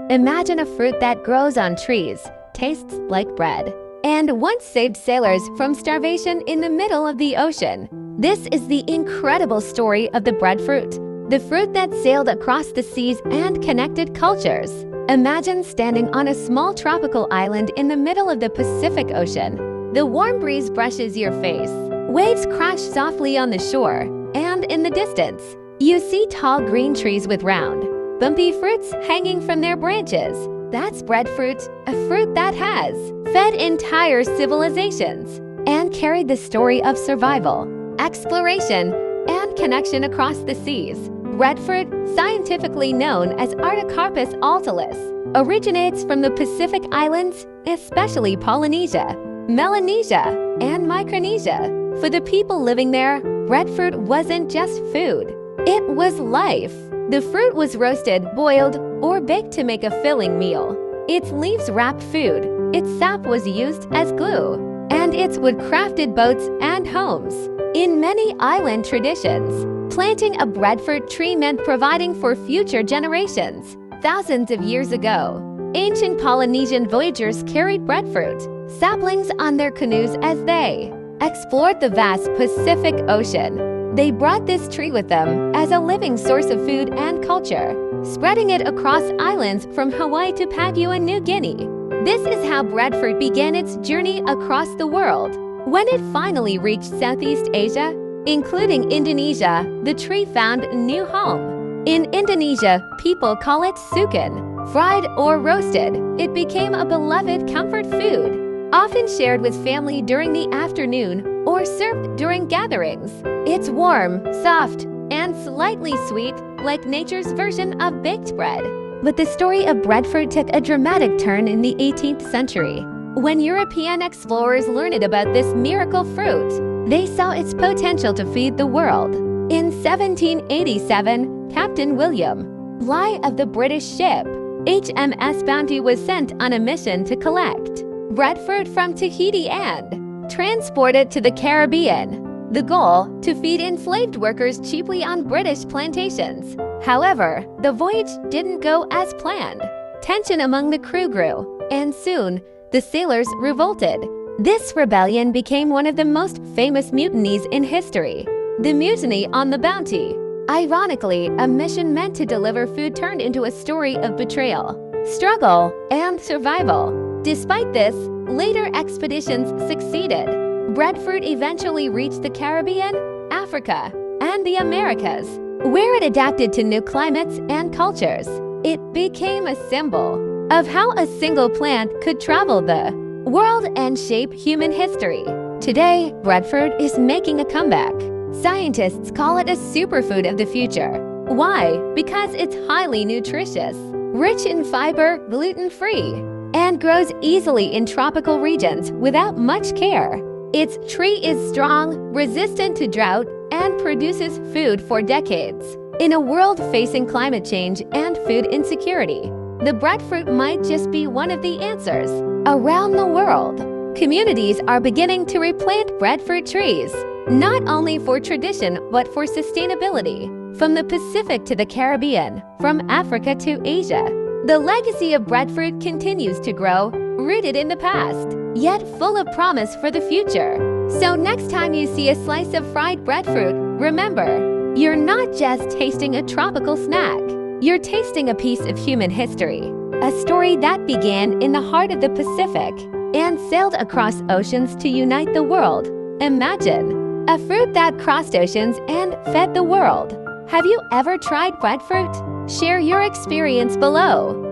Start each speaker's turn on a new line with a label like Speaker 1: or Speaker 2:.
Speaker 1: Imagine a fruit that grows on trees, tastes like bread, and once saved sailors from starvation in the middle of the ocean. This is the incredible story of the breadfruit, the fruit that sailed across the seas and connected cultures. Imagine standing on a small tropical island in the middle of the Pacific Ocean. The warm breeze brushes your face, waves crash softly on the shore, and in the distance, you see tall green trees with round, bumpy fruits hanging from their branches. That's breadfruit, a fruit that has fed entire civilizations and carried the story of survival, exploration, and connection across the seas. Breadfruit, scientifically known as Artocarpus altilis, originates from the Pacific Islands, especially Polynesia, Melanesia, and Micronesia. For the people living there, breadfruit wasn't just food, it was life. The fruit was roasted, boiled, or baked to make a filling meal. Its leaves wrapped food, its sap was used as glue, and its wood crafted boats and homes. In many island traditions, planting a breadfruit tree meant providing for future generations. Thousands of years ago, ancient Polynesian voyagers carried breadfruit saplings on their canoes as they explored the vast Pacific Ocean. They brought this tree with them as a living source of food and culture, spreading it across islands from Hawaii to Papua New Guinea. This is how breadfruit began its journey across the world. When it finally reached Southeast Asia, including Indonesia, the tree found a new home. In Indonesia, people call it sukan, fried or roasted. It became a beloved comfort food, often shared with family during the afternoon or served during gatherings. It's warm, soft, and slightly sweet, like nature's version of baked bread. But the story of breadfruit took a dramatic turn in the 18th century. When European explorers learned about this miracle fruit, they saw its potential to feed the world. In 1787, Captain William Bligh of the British ship HMS Bounty was sent on a mission to collect breadfruit from Tahiti and transport it to the Caribbean. The goal, to feed enslaved workers cheaply on British plantations. However, the voyage didn't go as planned. Tension among the crew grew, and soon, the sailors revolted. This rebellion became one of the most famous mutinies in history, the Mutiny on the Bounty. Ironically, a mission meant to deliver food turned into a story of betrayal, struggle, and survival. Despite this, later expeditions succeeded. Breadfruit eventually reached the Caribbean, Africa, and the Americas, where it adapted to new climates and cultures. It became a symbol of how a single plant could travel the world and shape human history. Today, breadfruit is making a comeback. Scientists call it a superfood of the future. Why? Because it's highly nutritious, rich in fiber, gluten-free, and grows easily in tropical regions without much care. Its tree is strong, resistant to drought, and produces food for decades. In a world facing climate change and food insecurity, the breadfruit might just be one of the answers. Around the world, communities are beginning to replant breadfruit trees, not only for tradition but for sustainability. From the Pacific to the Caribbean, from Africa to Asia, the legacy of breadfruit continues to grow, rooted in the past, yet full of promise for the future. So next time you see a slice of fried breadfruit, remember, you're not just tasting a tropical snack. You're tasting a piece of human history, a story that began in the heart of the Pacific and sailed across oceans to unite the world. Imagine, a fruit that crossed oceans and fed the world. Have you ever tried breadfruit? Share your experience below.